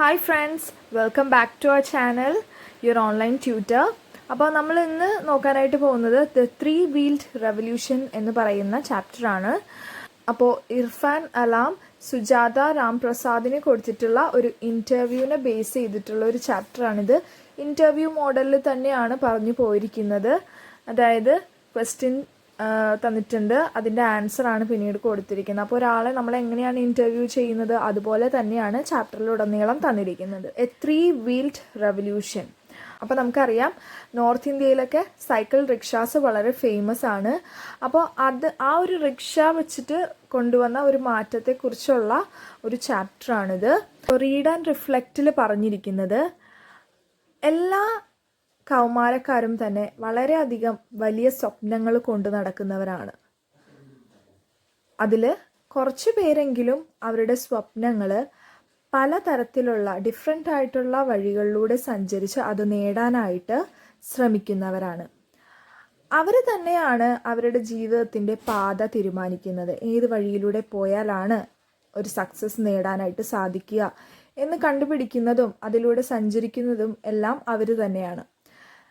Hi friends, welcome back to our channel your online tutor. അപ്പോൾ നമ്മൾ ഇന്ന് നോക്കാനായിട്ട് പോകുന്നത് ദ 3-വീൽഡ് റെവല്യൂഷൻ എന്ന് പറയുന്ന ചാപ്റ്ററാണ്. അപ്പോൾ ഇർഫാൻ അലാം സുജാത രാംപ്രസാദിന് കൊടുത്തിട്ടുള്ള ഒരു ഇൻ്റർവ്യൂവിനെ ബേസ് ചെയ്തിട്ടുള്ള ഒരു ചാപ്റ്ററാണിത്. ഇൻ്റർവ്യൂ മോഡലിൽ തന്നെയാണ് പറഞ്ഞു പോയിരിക്കുന്നത്. അതായത് ക്വസ്റ്റ്യൻ തന്നിട്ടുണ്ട്, അതിൻ്റെ ആൻസറാണ് പിന്നീട് കൊടുത്തിരിക്കുന്നത്. അപ്പോൾ ഒരാളെ നമ്മൾ എങ്ങനെയാണ് ഇൻ്റർവ്യൂ ചെയ്യുന്നത് അതുപോലെ തന്നെയാണ് ചാപ്റ്ററിലുടനീളം തന്നിരിക്കുന്നത്. A three wheeled revolution. അപ്പോൾ നമുക്കറിയാം നോർത്ത് ഇന്ത്യയിലൊക്കെ സൈക്കിൾ റിക്ഷാസ് വളരെ ഫേമസ് ആണ്. അപ്പോൾ ആ ഒരു റിക്ഷ വെച്ചിട്ട് കൊണ്ടുവന്ന ഒരു മാറ്റത്തെക്കുറിച്ചുള്ള ഒരു ചാപ്റ്ററാണിത്. റീഡ് ആൻഡ് റിഫ്ലക്റ്റിൽ പറഞ്ഞിരിക്കുന്നത് എല്ലാ കൗമാരക്കാരും തന്നെ വളരെയധികം വലിയ സ്വപ്നങ്ങൾ കൊണ്ട് നടക്കുന്നവരാണ്. അതിൽ കുറച്ച് പേരെങ്കിലും അവരുടെ സ്വപ്നങ്ങൾ പലതരത്തിലുള്ള ഡിഫറെൻ്റ് ആയിട്ടുള്ള വഴികളിലൂടെ സഞ്ചരിച്ച് അത് നേടാനായിട്ട് ശ്രമിക്കുന്നവരാണ്. അവർ തന്നെയാണ് അവരുടെ ജീവിതത്തിൻ്റെ പാത തീരുമാനിക്കുന്നത്. ഏത് വഴിയിലൂടെ പോയാലാണ് ഒരു സക്സസ് നേടാനായിട്ട് സാധിക്കുക എന്ന് കണ്ടുപിടിക്കുന്നതും അതിലൂടെ സഞ്ചരിക്കുന്നതും എല്ലാം അവർ തന്നെയാണ്.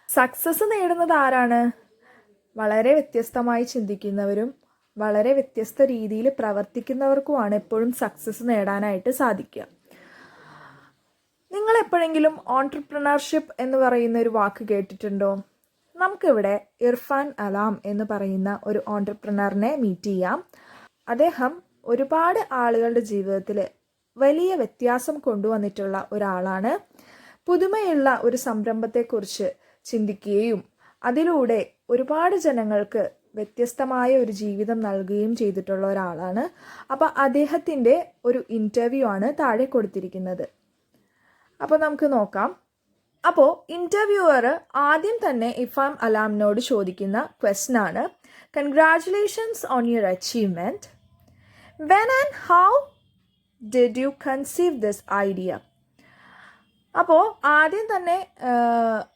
സക്സസ് നേടുന്നത് ആരാണ്? വളരെ വ്യത്യസ്തമായി ചിന്തിക്കുന്നവരും വളരെ വ്യത്യസ്ത രീതിയിൽ പ്രവർത്തിക്കുന്നവർക്കുമാണ് എപ്പോഴും സക്സസ് നേടാനായിട്ട് സാധിക്കുക. നിങ്ങൾ എപ്പോഴെങ്കിലും ഓൺട്രപ്രണർഷിപ്പ് എന്ന് പറയുന്ന ഒരു വാക്ക് കേട്ടിട്ടുണ്ടോ? നമുക്കിവിടെ ഇർഫാൻ അലാം എന്ന് പറയുന്ന ഒരു ഓൺട്രപ്രണറിനെ മീറ്റ് ചെയ്യാം. അദ്ദേഹം ഒരുപാട് ആളുകളുടെ ജീവിതത്തിൽ വലിയ വ്യത്യാസം കൊണ്ടുവന്നിട്ടുള്ള ഒരാളാണ്. പുതുമയുള്ള ഒരു സംരംഭത്തെക്കുറിച്ച് ചിന്തിക്കുകയും അതിലൂടെ ഒരുപാട് ജനങ്ങൾക്ക് വ്യത്യസ്തമായ ഒരു ജീവിതം നൽകുകയും ചെയ്തിട്ടുള്ള ഒരാളാണ്. അപ്പോൾ അദ്ദേഹത്തിൻ്റെ ഒരു ഇൻ്റർവ്യൂ ആണ് താഴെ കൊടുത്തിരിക്കുന്നത്. അപ്പോൾ നമുക്ക് നോക്കാം. അപ്പോൾ ഇൻ്റർവ്യൂവർ ആദ്യം തന്നെ ഇർഫാൻ അലാമിനോട് ചോദിക്കുന്ന ക്വസ്റ്റ്യൻ ആണ്, congratulations on your achievement. When and how did you conceive this idea? അപ്പോൾ ആദ്യം തന്നെ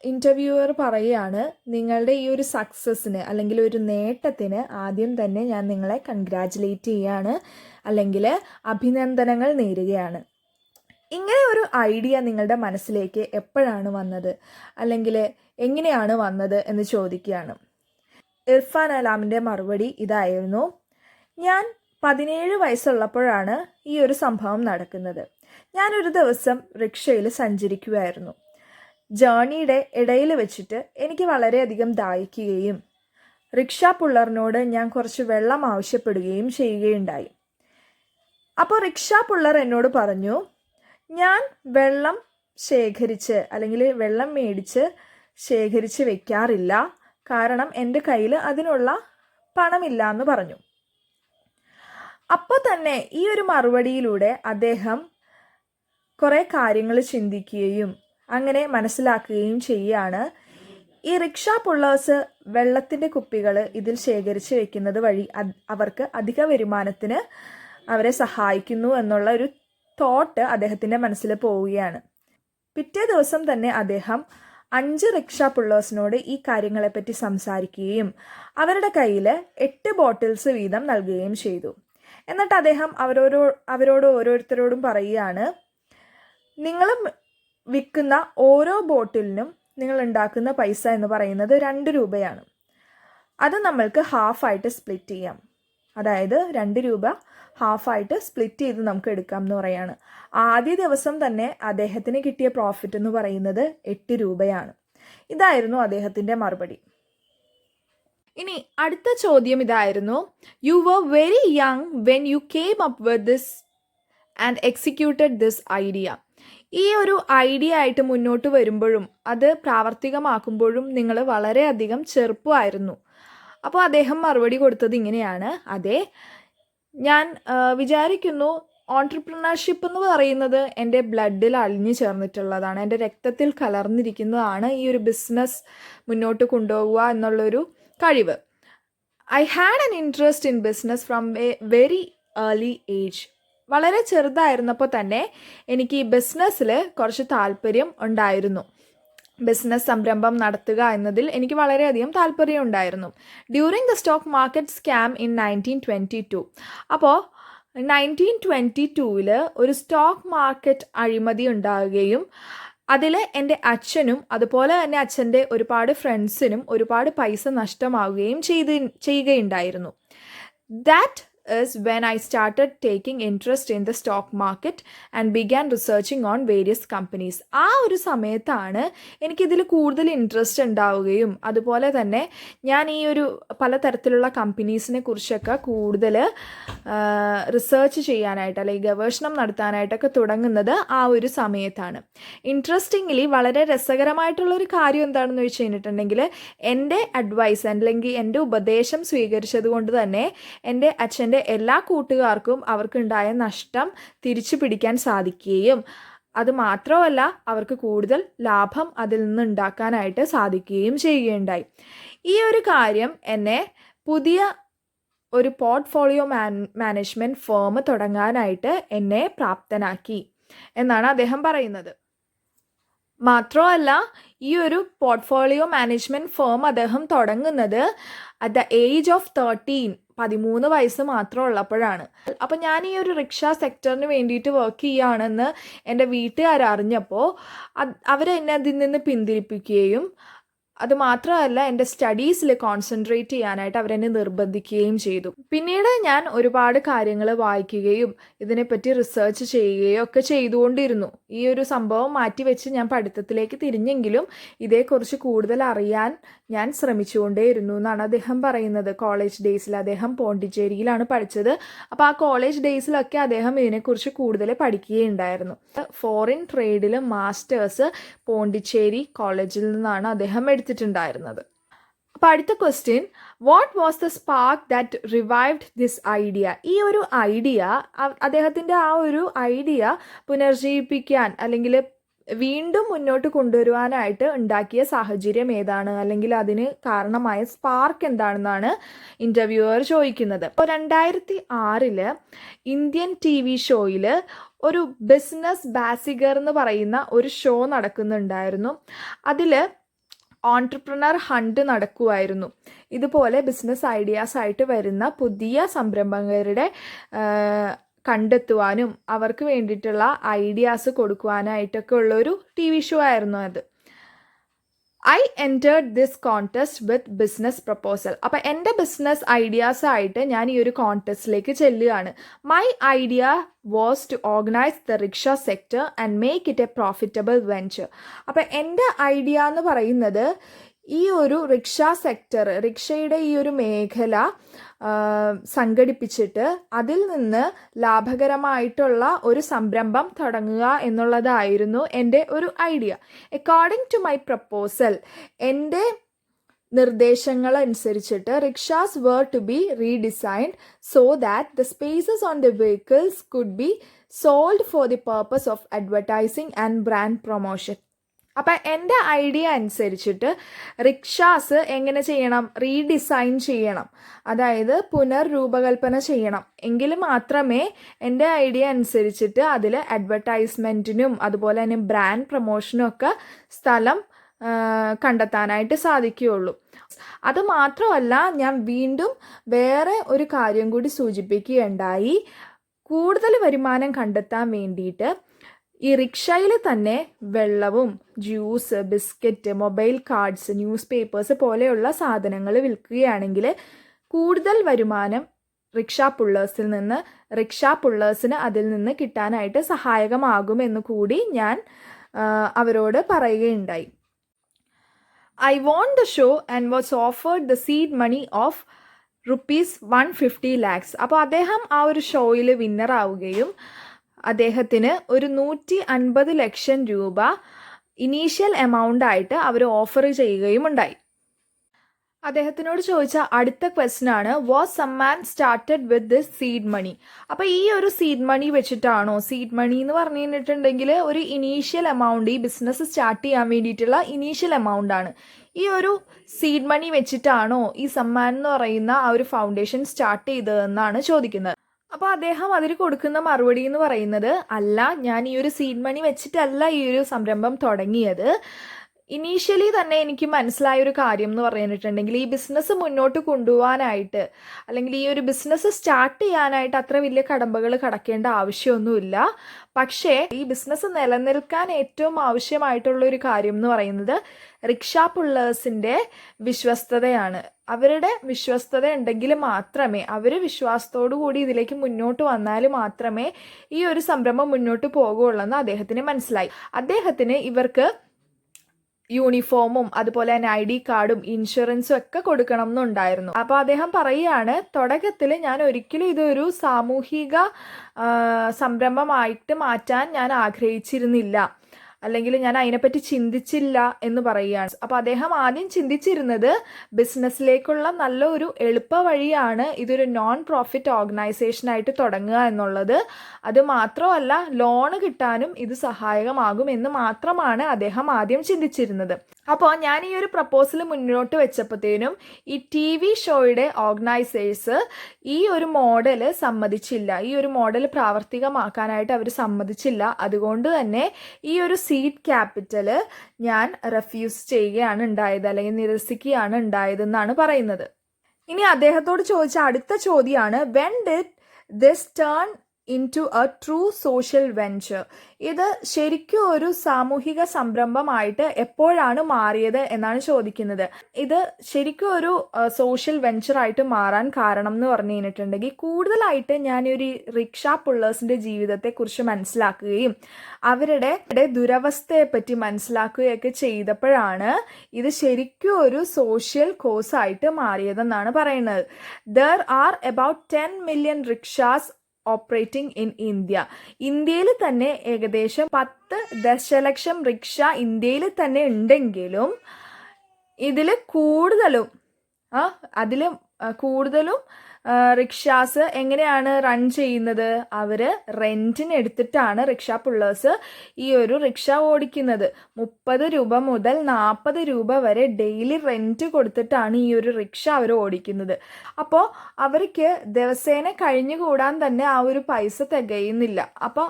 ഇൻ്റർവ്യൂവർ പറയുകയാണ്, നിങ്ങളുടെ ഈ ഒരു സക്സസ്സിന് അല്ലെങ്കിൽ ഒരു നേട്ടത്തിന് ആദ്യം തന്നെ ഞാൻ നിങ്ങളെ കൺഗ്രാറ്റുലേറ്റ് ചെയ്യുകയാണ്, അല്ലെങ്കിൽ അഭിനന്ദനങ്ങൾ നേരുകയാണ്. ഇങ്ങനെ ഒരു ഐഡിയ നിങ്ങളുടെ മനസ്സിലേക്ക് എപ്പോഴാണ് വന്നത്, അല്ലെങ്കിൽ എങ്ങനെയാണ് വന്നത് എന്ന് ചോദിക്കുകയാണ്. ഇർഫാൻ അലാമിൻ്റെ മറുപടി ഇതായിരുന്നു, ഞാൻ 17 വയസ്സുള്ളപ്പോഴാണ് ഈ ഒരു സംഭവം നടക്കുന്നത്. ഞാനൊരു ദിവസം റിക്ഷയിൽ സഞ്ചരിക്കുകയായിരുന്നു. ജേർണിയുടെ ഇടയിൽ വെച്ചിട്ട് എനിക്ക് വളരെയധികം ദാഹിക്കുകയും റിക്ഷാ പുള്ളറിനോട് ഞാൻ കുറച്ച് വെള്ളം ആവശ്യപ്പെടുകയും ചെയ്യുകയുണ്ടായി. അപ്പോൾ റിക്ഷാ പുള്ളർ എന്നോട് പറഞ്ഞു, ഞാൻ വെള്ളം ശേഖരിച്ച് അല്ലെങ്കിൽ വെള്ളം മേടിച്ച് ശേഖരിച്ച് വെക്കാറില്ല, കാരണം എൻ്റെ കയ്യിൽ അതിനുള്ള പണമില്ല എന്ന് പറഞ്ഞു. അപ്പോൾ തന്നെ ഈ ഒരു മറുപടിയിലൂടെ അദ്ദേഹം കുറേ കാര്യങ്ങൾ ചിന്തിക്കുകയും അങ്ങനെ മനസ്സിലാക്കുകയും ചെയ്യുകയാണ്. ഈ റിക്ഷാ പുള്ളേഴ്സ് വെള്ളത്തിൻ്റെ കുപ്പികൾ ഇതിൽ ശേഖരിച്ച് വെക്കുന്നത് വഴി അവർക്ക് അധിക വരുമാനത്തിന് അവരെ സഹായിക്കുന്നു എന്നുള്ള ഒരു തോട്ട് അദ്ദേഹത്തിൻ്റെ മനസ്സിൽ പോവുകയാണ്. പിറ്റേ ദിവസം തന്നെ അദ്ദേഹം 5 റിക്ഷാ പുള്ളേഴ്സിനോട് ഈ കാര്യങ്ങളെപ്പറ്റി സംസാരിക്കുകയും അവരുടെ കയ്യിൽ 8 ബോട്ടിൽസ് വീതം നൽകുകയും ചെയ്തു. എന്നിട്ട് അദ്ദേഹം അവരോട് ഓരോരുത്തരോടും പറയുകയാണ്, നിങ്ങൾ വിൽക്കുന്ന ഓരോ ബോട്ടിലിനും നിങ്ങൾ ഉണ്ടാക്കുന്ന പൈസ എന്ന് പറയുന്നത് 2 രൂപയാണ്. അത് നമ്മൾക്ക് ഹാഫായിട്ട് സ്പ്ലിറ്റ് ചെയ്യാം. അതായത് 2 രൂപ ഹാഫായിട്ട് സ്പ്ലിറ്റ് ചെയ്ത് നമുക്ക് എടുക്കാം എന്ന് പറയാണ്. ആദ്യ ദിവസം തന്നെ അദ്ദേഹത്തിന് കിട്ടിയ പ്രോഫിറ്റ് എന്ന് പറയുന്നത് 8 രൂപയാണ്. ഇതായിരുന്നു അദ്ദേഹത്തിൻ്റെ മറുപടി. ഇനി അടുത്ത ചോദ്യം ഇതായിരുന്നു, you were very young when you came up with this and executed this idea. ഈ ഒരു ഐഡിയ ആയിട്ട് മുന്നോട്ട് വരുമ്പോഴും അത് പ്രാവർത്തികമാക്കുമ്പോഴും നിങ്ങൾ വളരെയധികം ചെറുപ്പമായിരുന്നു. അപ്പോൾ അദ്ദേഹം മറുപടി കൊടുത്തത് ഇങ്ങനെയാണ്, അതെ, ഞാൻ വിചാരിക്കുന്നു ഓൺട്രപ്രണർഷിപ്പ് എന്ന് പറയുന്നത് എൻ്റെ ബ്ലഡിൽ അലിഞ്ഞു ചേർന്നിട്ടുള്ളതാണ്, എൻ്റെ രക്തത്തിൽ കലർന്നിരിക്കുന്നതാണ് ഈ ഒരു ബിസിനസ് മുന്നോട്ട് കൊണ്ടുപോവുക എന്നുള്ളൊരു കഴിവ്. I had an interest in business from A very early age. വളരെ ചെറുതായിരുന്നപ്പോൾ തന്നെ എനിക്ക് ഈ ബിസിനസ്സിൽ കുറച്ച് താല്പര്യം ഉണ്ടായിരുന്നു. ബിസിനസ് സംരംഭം നടത്തുക എന്നതിൽ എനിക്ക് വളരെയധികം താല്പര്യം ഉണ്ടായിരുന്നു. During the stock market scam in 1922. അപ്പോൾ 1922 ഒരു സ്റ്റോക്ക് മാർക്കറ്റ് അഴിമതി ഉണ്ടാവുകയും അതിൽ എൻ്റെ അച്ഛനും അതുപോലെ തന്നെ അച്ഛൻ്റെ ഒരുപാട് ഫ്രണ്ട്സിനും ഒരുപാട് പൈസ നഷ്ടമാവുകയും ചെയ്യുകയുണ്ടായിരുന്നു. That is when I started taking interest in the stock market and began researching on various companies. ആ ഒരു സമയത്താണ് എനിക്കിതിൽ കൂടുതൽ ഇൻട്രസ്റ്റ് ഉണ്ടാവുകയും അതുപോലെ തന്നെ ഞാൻ ഈ ഒരു പലതരത്തിലുള്ള കമ്പനീസിനെ കുറിച്ചൊക്കെ കൂടുതൽ റിസർച്ച് ചെയ്യാനായിട്ട് അല്ലെങ്കിൽ ഗവേഷണം നടത്താനായിട്ടൊക്കെ തുടങ്ങുന്നത് ആ ഒരു സമയത്താണ്. ഇൻട്രസ്റ്റിംഗ്ലി വളരെ രസകരമായിട്ടുള്ളൊരു കാര്യം എന്താണെന്ന് വെച്ച് കഴിഞ്ഞിട്ടുണ്ടെങ്കിൽ എൻ്റെ അഡ്വൈസ് അല്ലെങ്കിൽ എൻ്റെ ഉപദേശം സ്വീകരിച്ചത് കൊണ്ട് തന്നെ എൻ്റെ അച്ഛൻ എല്ലാ കൂട്ടുകാർക്കും അവർക്കുണ്ടായ നഷ്ടം തിരിച്ചു പിടിക്കാൻ സാധിക്കുകയും അത് മാത്രമല്ല അവർക്ക് കൂടുതൽ ലാഭം അതിൽ നിന്ന് ഉണ്ടാക്കാനായിട്ട് സാധിക്കുകയും ചെയ്യുകയുണ്ടായി. ഈ ഒരു കാര്യം എന്നെ പുതിയ ഒരു പോർട്ട്ഫോളിയോ മാനേജ്മെൻറ്റ് ഫേം തുടങ്ങാനായിട്ട് എന്നെ പ്രാപ്തനാക്കി എന്നാണ് അദ്ദേഹം പറയുന്നത്. മാത്രമല്ല ഈ ഒരു പോർട്ട്ഫോളിയോ മാനേജ്മെൻറ്റ് ഫേം അദ്ദേഹം തുടങ്ങുന്നത് അറ്റ് ദ ഏജ് ഓഫ് 13 വയസ്സ് മാത്രം ഉള്ളപ്പോഴാണ്. അപ്പം ഞാൻ ഈ ഒരു റിക്ഷ സെക്ടറിന് വേണ്ടിയിട്ട് വർക്ക് ചെയ്യുകയാണെന്ന് എൻ്റെ വീട്ടുകാർ അറിഞ്ഞപ്പോൾ അവരെന്നെ അതിൽ നിന്ന് പിന്തിരിപ്പിക്കുകയും അതുമാത്രമല്ല എൻ്റെ സ്റ്റഡീസിൽ കോൺസെൻട്രേറ്റ് ചെയ്യാനായിട്ട് അവരെന്നെ നിർബന്ധിക്കുകയും ചെയ്തു. പിന്നീട് ഞാൻ ഒരുപാട് കാര്യങ്ങൾ വായിക്കുകയും ഇതിനെപ്പറ്റി റിസർച്ച് ചെയ്യുകയും ഒക്കെ ചെയ്തുകൊണ്ടിരുന്നു. ഈ ഒരു സംഭവം മാറ്റിവെച്ച് ഞാൻ പഠിത്തത്തിലേക്ക് തിരിഞ്ഞെങ്കിലും ഇതേക്കുറിച്ച് കൂടുതൽ അറിയാൻ ഞാൻ ശ്രമിച്ചുകൊണ്ടേയിരുന്നു എന്നാണ് അദ്ദേഹം പറയുന്നത്. കോളേജ് ഡേയ്സിൽ അദ്ദേഹം പോണ്ടിച്ചേരിയിലാണ് പഠിച്ചത്. അപ്പോൾ ആ കോളേജ് ഡേയ്സിലൊക്കെ അദ്ദേഹം ഇതിനെക്കുറിച്ച് കൂടുതൽ പഠിക്കുകയുണ്ടായിരുന്നു. ഫോറിൻ ട്രേഡിൽ മാസ്റ്റേഴ്സ് പോണ്ടിച്ചേരി കോളേജിൽ നിന്നാണ് അദ്ദേഹം എടുത്തിട്ടുണ്ടായിരുന്നത്. അപ്പോൾ അടുത്ത question, what was the spark that revived this idea? ഈ ഒരു ഐഡിയ, അദ്ദേഹത്തിൻ്റെ ആ ഒരു ഐഡിയ പുനർജീവിപ്പിക്കാൻ അല്ലെങ്കിൽ വീണ്ടും മുന്നോട്ട് കൊണ്ടുവരുവാനായിട്ട് ഉണ്ടാക്കിയ സാഹചര്യം ഏതാണ്, അല്ലെങ്കിൽ അതിന് കാരണമായ സ്പാർക്ക് എന്താണെന്നാണ് ഇൻ്റർവ്യൂവർ ചോദിക്കുന്നത്. അപ്പോൾ 2006 ഇന്ത്യൻ TV ഷോയിൽ ഒരു ബിസിനസ് ബാസിഗർ എന്ന് പറയുന്ന ഒരു ഷോ നടക്കുന്നുണ്ടായിരുന്നു. അതിൽ ഓൺട്രപ്രണർ ഹണ്ട് നടക്കുമായിരുന്നു. ഇതുപോലെ ബിസിനസ് ഐഡിയാസ് ആയിട്ട് വരുന്ന പുതിയ സംരംഭകരുടെ കണ്ടെത്തുവാനും അവർക്ക് വേണ്ടിയിട്ടുള്ള ഐഡിയാസ് കൊടുക്കുവാനായിട്ടൊക്കെ ഉള്ളൊരു TV ഷോ ആയിരുന്നു അത്. I entered this contest with business proposal. അപ്പം എൻ്റെ ബിസിനസ് ഐഡിയാസ് ആയിട്ട് ഞാൻ ഈ ഒരു കോൺടെസ്റ്റിലേക്ക് ചെല്ലുകയാണ്. My idea was to organise the rickshaw sector and make it a profitable venture. അപ്പം എൻ്റെ ഐഡിയ എന്ന് പറയുന്നത് ഈ ഒരു റിക്ഷ സെക്ടർ, റിക്ഷയുടെ ഈ ഒരു മേഖല സംഘടിപ്പിച്ചിട്ട് അതിൽ നിന്ന് ലാഭകരമായിട്ടുള്ള ഒരു സംരംഭം തുടങ്ങുക എന്നുള്ളതായിരുന്നു എൻ്റെ ഒരു idea. According to my proposal, എൻ്റെ നിർദ്ദേശങ്ങൾ അനുസരിച്ചിട്ട് rickshaws were to be redesigned so that the spaces on the vehicles could be sold for the purpose of advertising and brand promotion. അപ്പം എൻ്റെ ഐഡിയ അനുസരിച്ചിട്ട് റിക്ഷാസ് എങ്ങനെ ചെയ്യണം? റീഡിസൈൻ ചെയ്യണം, അതായത് പുനർരൂപകൽപ്പന ചെയ്യണം. എങ്കിൽ മാത്രമേ എൻ്റെ ഐഡിയ അനുസരിച്ചിട്ട് അതിൽ അഡ്വർടൈസ്മെൻറ്റിനും അതുപോലെ തന്നെ ബ്രാൻഡ് പ്രൊമോഷനും ഒക്കെ സ്ഥലം കണ്ടെത്താനായിട്ട് സാധിക്കുകയുള്ളൂ. അത് മാത്രമല്ല, ഞാൻ വീണ്ടും വേറെ ഒരു കാര്യം കൂടി സൂചിപ്പിക്കുകയുണ്ടായി. കൂടുതൽ വരുമാനം കണ്ടെത്താൻ വേണ്ടിയിട്ട് ഈ റിക്ഷയിൽ തന്നെ വെള്ളവും juice, biscuit, mobile cards, news papers പോലെയുള്ള സാധനങ്ങൾ വിൽക്കുകയാണെങ്കിൽ കൂടുതൽ വരുമാനം റിക്ഷാ പുള്ളേഴ്സിന് അതിൽ നിന്ന് കിട്ടാനായിട്ട് സഹായകമാകുമെന്ന് കൂടി ഞാൻ അവരോട് പറയുകയുണ്ടായി. I won the show and was offered the seed money of ₹150 lakhs. അപ്പോൾ അദ്ദേഹം ആ ഒരു ഷോയിൽ വിന്നറാവുകയും അദ്ദേഹത്തിന് ഒരു 150 ലക്ഷം രൂപ ഇനീഷ്യൽ എമൗണ്ട് ആയിട്ട് അവർ ഓഫർ ചെയ്യുകയും ഉണ്ടായി. അദ്ദേഹത്തിനോട് ചോദിച്ച അടുത്ത ക്വസ്റ്റ്യൻ ആണ്, was Samman started with this seed money? അപ്പോൾ ഈ ഒരു സീഡ് മണി വെച്ചിട്ടാണോ? സീഡ് മണി എന്ന് പറഞ്ഞു കഴിഞ്ഞിട്ടുണ്ടെങ്കിൽ ഒരു ഇനീഷ്യൽ എമൗണ്ട്, ഈ ബിസിനസ് സ്റ്റാർട്ട് ചെയ്യാൻ വേണ്ടിയിട്ടുള്ള ഇനീഷ്യൽ എമൗണ്ട് ആണ്. ഈ ഒരു സീഡ് മണി വെച്ചിട്ടാണോ ഈ സമ്മാൻ എന്ന് പറയുന്ന ആ ഒരു ഫൗണ്ടേഷൻ സ്റ്റാർട്ട് ചെയ്തതെന്നാണ് ചോദിക്കുന്നത്. അപ്പോൾ അദ്ദേഹം അതിന് കൊടുക്കുന്ന മറുപടി എന്ന് പറയുന്നത്, അല്ല, ഞാൻ ഈ ഒരു സീഡ് മണി വെച്ചിട്ടല്ല ഈ ഒരു സംരംഭം തുടങ്ങിയത്. ഇനീഷ്യലി തന്നെ എനിക്ക് മനസ്സിലായ ഒരു കാര്യം എന്ന് പറഞ്ഞിട്ടുണ്ടെങ്കിൽ ഈ ബിസിനസ് മുന്നോട്ട് കൊണ്ടുപോകാനായിട്ട് അല്ലെങ്കിൽ ഈ ഒരു ബിസിനസ് സ്റ്റാർട്ട് ചെയ്യാനായിട്ട് അത്ര വലിയ കടമ്പകൾ കടക്കേണ്ട ആവശ്യമൊന്നുമില്ല. പക്ഷേ ഈ ബിസിനസ് നിലനിൽക്കാൻ ഏറ്റവും ആവശ്യമായിട്ടുള്ള ഒരു കാര്യം എന്ന് പറയുന്നത് റിക്ഷാ പുള്ളേഴ്സിൻ്റെ വിശ്വസ്തതയാണ്. അവരുടെ വിശ്വസ്തത ഉണ്ടെങ്കിൽ മാത്രമേ, അവർ വിശ്വാസത്തോടു കൂടി ഇതിലേക്ക് മുന്നോട്ട് വന്നാൽ മാത്രമേ ഈ ഒരു സംരംഭം മുന്നോട്ട് പോകുകയുള്ളൂ എന്ന് അദ്ദേഹത്തിന് മനസ്സിലായി. അദ്ദേഹത്തിന് ഇവർക്ക് യൂണിഫോമും അതുപോലെ തന്നെ ID കാർഡും ഇൻഷുറൻസും ഒക്കെ കൊടുക്കണം എന്നുണ്ടായിരുന്നു. അപ്പോൾ അദ്ദേഹം പറയുകയാണ്, തുടക്കത്തിൽ ഞാൻ ഒരിക്കലും ഇതൊരു സാമൂഹിക സംരംഭമായിട്ട് മാറ്റാൻ ഞാൻ ആഗ്രഹിച്ചിരുന്നില്ല, അല്ലെങ്കിൽ ഞാൻ അതിനെപ്പറ്റി ചിന്തിച്ചില്ല എന്ന് പറയുകയാണ്. അപ്പോൾ അദ്ദേഹം ആദ്യം ചിന്തിച്ചിരുന്നത് ബിസിനസ്സിലേക്കുള്ള നല്ലൊരു എളുപ്പ വഴിയാണ് ഇതൊരു നോൺ പ്രോഫിറ്റ് ഓർഗനൈസേഷനായിട്ട് തുടങ്ങുക എന്നുള്ളത്. അത് മാത്രമല്ല, ലോണ് കിട്ടാനും ഇത് സഹായകമാകും എന്ന് മാത്രമാണ് അദ്ദേഹം ആദ്യം ചിന്തിച്ചിരുന്നത്. അപ്പോൾ ഞാൻ ഈ ഒരു പ്രപ്പോസൽ മുന്നോട്ട് വെച്ചപ്പോഴത്തേനും ഈ TV ഷോയുടെ ഓർഗനൈസേഴ്സ് ഈ ഒരു മോഡൽ സമ്മതിച്ചില്ല, ഈ ഒരു മോഡൽ പ്രാവർത്തികമാക്കാനായിട്ട് അവർ സമ്മതിച്ചില്ല. അതുകൊണ്ട് തന്നെ ഈ ഒരു സീഡ് ക്യാപിറ്റൽ ഞാൻ റെഫ്യൂസ് ചെയ്യുകയാണ് ഉണ്ടായത്, അല്ലെങ്കിൽ നിരസിക്കുകയാണ് ഉണ്ടായതെന്നാണ് പറയുന്നത്. ഇനി അദ്ദേഹത്തോട് ചോദിച്ച അടുത്ത ചോദ്യമാണ്, when did this turn into A true social venture? ഇത് ശരിക്കും ഒരു സാമൂഹിക സംരംഭമായിട്ട് എപ്പോഴാണ് മാറിയത് എന്നാണ് ചോദിക്കുന്നത്. ഇത് ശരിക്കും ഒരു സോഷ്യൽ വെഞ്ചറായിട്ട് മാറാൻ കാരണം എന്ന് പറഞ്ഞു കഴിഞ്ഞിട്ടുണ്ടെങ്കിൽ, കൂടുതലായിട്ട് ഞാനൊരു റിക്ഷാ പുള്ളേഴ്സിൻ്റെ ജീവിതത്തെക്കുറിച്ച് മനസ്സിലാക്കുകയും അവരുടെ ദുരവസ്ഥയെപ്പറ്റി മനസ്സിലാക്കുകയൊക്കെ ചെയ്തപ്പോഴാണ് ഇത് ശരിക്കും ഒരു സോഷ്യൽ കോസായിട്ട് മാറിയതെന്നാണ് പറയുന്നത്. There are about 10 million rickshaws operating in India. ഇന്ത്യയിൽ തന്നെ ഏകദേശം 10 ദശലക്ഷം റിക്ഷ ഇന്ത്യയിൽ തന്നെ ഉണ്ടെങ്കിലും ഇതിൽ കൂടുതലും റിക്ഷാസ് എങ്ങനെയാണ് റൺ ചെയ്യുന്നത്? അവർ റെൻറ്റിന് എടുത്തിട്ടാണ് റിക്ഷാ പുള്ളേഴ്സ് ഈ ഒരു റിക്ഷ ഓടിക്കുന്നത്. 30 രൂപ മുതൽ 40 രൂപ വരെ ഡെയിലി റെൻറ്റ് കൊടുത്തിട്ടാണ് ഈ ഒരു റിക്ഷ അവർ ഓടിക്കുന്നത്. അപ്പോൾ അവർക്ക് ദിവസേന കഴിഞ്ഞുകൂടാൻ തന്നെ ആ ഒരു പൈസ തികയുന്നില്ല. അപ്പോൾ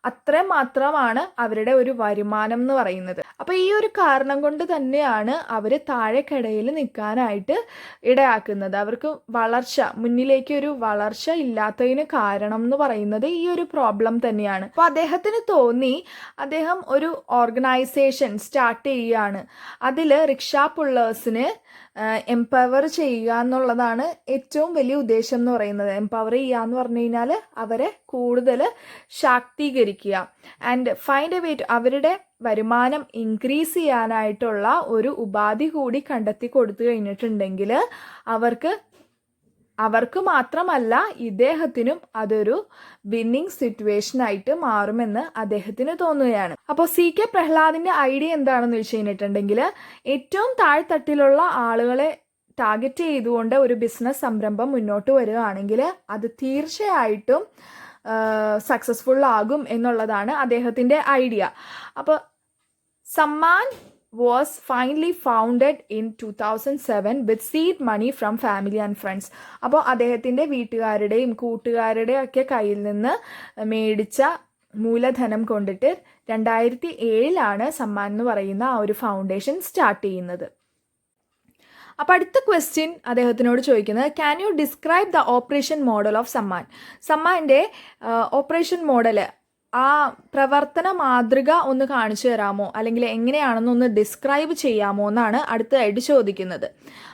അത്ര മാത്രമാണ് അവരുടെ ഒരു വരുമാനം എന്ന് പറയുന്നത്. അപ്പോൾ ഈ ഒരു കാരണം കൊണ്ട് തന്നെയാണ് അവർ താഴെക്കടയിൽ നിൽക്കാനായിട്ട് ഇടയാക്കുന്നത്. അവർക്ക് മുന്നിലേക്ക് ഒരു വളർച്ച ഇല്ലാത്തതിന് കാരണം എന്ന് പറയുന്നത് ഈ ഒരു പ്രോബ്ലം തന്നെയാണ്. അപ്പോൾ അദ്ദേഹത്തിന് തോന്നി, അദ്ദേഹം ഒരു ഓർഗനൈസേഷൻ സ്റ്റാർട്ട് ചെയ്യുകയാണ്. അതിൽ റിക്ഷാ പുള്ളേഴ്സിന് എംപവർ ചെയ്യുക എന്നുള്ളതാണ് ഏറ്റവും വലിയ ഉദ്ദേശം എന്ന് പറയുന്നത്. എംപവർ ചെയ്യുക എന്ന് പറഞ്ഞു കഴിഞ്ഞാൽ അവരെ കൂടുതൽ ശാക്തീകരിക്കുക and find a way to, അവരുടെ വരുമാനം ഇൻക്രീസ് ചെയ്യാനായിട്ടുള്ള ഒരു ഉപാധി കൂടി കണ്ടെത്തി കൊടുത്തു കഴിഞ്ഞിട്ടുണ്ടെങ്കിൽ അവർക്ക് മാത്രമല്ല ഇദ്ദേഹത്തിനും അതൊരു വിന്നിങ് സിറ്റുവേഷൻ ആയിട്ട് മാറുമെന്ന് അദ്ദേഹത്തിന് തോന്നുകയാണ്. അപ്പോൾ CK പ്രഹ്ലാദിന്റെ ഐഡിയ എന്താണെന്ന് വെച്ച് കഴിഞ്ഞിട്ടുണ്ടെങ്കിൽ, ഏറ്റവും താഴ്ത്തട്ടിലുള്ള ആളുകളെ ടാർഗറ്റ് ചെയ്തുകൊണ്ട് ഒരു ബിസിനസ് സംരംഭം മുന്നോട്ട് വരികയാണെങ്കിൽ അത് തീർച്ചയായിട്ടും സക്സസ്ഫുൾ ആകും എന്നുള്ളതാണ് അദ്ദേഹത്തിൻ്റെ ഐഡിയ. അപ്പോൾ Samman was finally founded in 2007 with seed money from family and friends. അപ്പോൾ അദ്ദേഹത്തിൻ്റെ വീട്ടുകാരുടെയും കൂട്ടുകാരുടെയും ഒക്കെ കയ്യിൽ നിന്ന് മേടിച്ച മൂലധനം കൊണ്ടിട്ട് 2007 സമ്മാൻ എന്ന് പറയുന്ന ആ ഒരു ഫൗണ്ടേഷൻ സ്റ്റാർട്ട് ചെയ്യുന്നത്. അപ്പോൾ അടുത്ത ക്വസ്റ്റ്യൻ അദ്ദേഹത്തിനോട് ചോദിക്കുന്നത്, can you describe the operation model of Samman? സമ്മാൻ്റെ ഓപ്പറേഷൻ മോഡൽ, ആ പ്രവർത്തന മാതൃക ഒന്ന് കാണിച്ചു തരാമോ, അല്ലെങ്കിൽ എങ്ങനെയാണെന്നൊന്ന് ഡിസ്ക്രൈബ് ചെയ്യാമോ എന്നാണ് അടുത്തതായിട്ട് ചോദിക്കുന്നത്.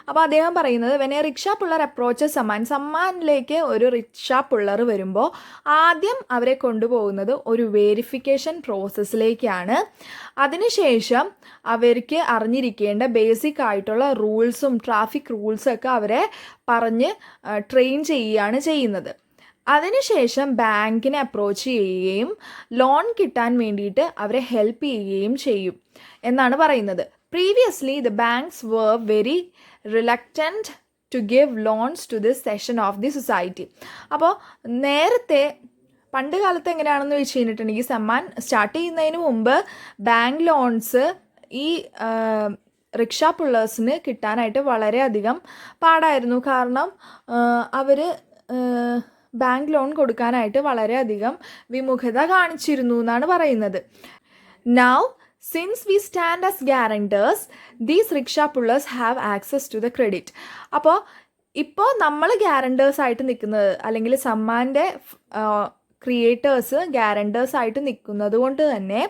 അപ്പോൾ അദ്ദേഹം പറയുന്നത്, when a rickshaw puller approaches സമ്മാനിലേക്ക് ഒരു റിക്ഷാ പുള്ളർ വരുമ്പോൾ ആദ്യം അവരെ കൊണ്ടുപോകുന്നത് ഒരു വെരിഫിക്കേഷൻ പ്രോസസ്സിലേക്കാണ്. അതിനുശേഷം അവർക്ക് അറിഞ്ഞിരിക്കേണ്ട ബേസിക് ആയിട്ടുള്ള റൂൾസും ട്രാഫിക് റൂൾസൊക്കെ അവരെ പറഞ്ഞ് ട്രെയിൻ ചെയ്യുകയാണ് ചെയ്യുന്നത്. അതിനുശേഷം ബാങ്കിനെ അപ്രോച്ച് ചെയ്യുകയും ലോൺ കിട്ടാൻ വേണ്ടിയിട്ട് അവരെ ഹെൽപ്പ് ചെയ്യുകയും ചെയ്യും എന്നാണ് പറയുന്നത്. Previously the banks were very reluctant to give loans to this section of the society. അപ്പോൾ നേരത്തെ പണ്ട് കാലത്ത് എങ്ങനെയാണെന്ന് വെച്ച് കഴിഞ്ഞിട്ടുണ്ടെങ്കിൽ, സമ്മാൻ സ്റ്റാർട്ട് ചെയ്യുന്നതിന് മുമ്പ് ബാങ്ക് ലോൺസ് ഈ റിക്ഷാ പുള്ളേഴ്സിന് കിട്ടാനായിട്ട് വളരെയധികം പാടായിരുന്നു. കാരണം അവർ ബാങ്ക് ലോൺ കൊടുക്കാനായിട്ട് വളരെയധികം വിമുഖത കാണിച്ചിരുന്നു എന്നാണ് പറയുന്നത്. Now since we stand as guarantors these rickshaw pullers have access to the credit. അപ്പോൾ ഇപ്പോൾ നമ്മൾ ഗ്യാരണ്ടേഴ്സ് ആയിട്ട് നിൽക്കുന്നത്, അല്ലെങ്കിൽ സമ്മാൻ്റെ ക്രിയേറ്റേഴ്സ് ഗ്യാരണ്ടേഴ്സ് ആയിട്ട് നിൽക്കുന്നത് കൊണ്ട് തന്നെ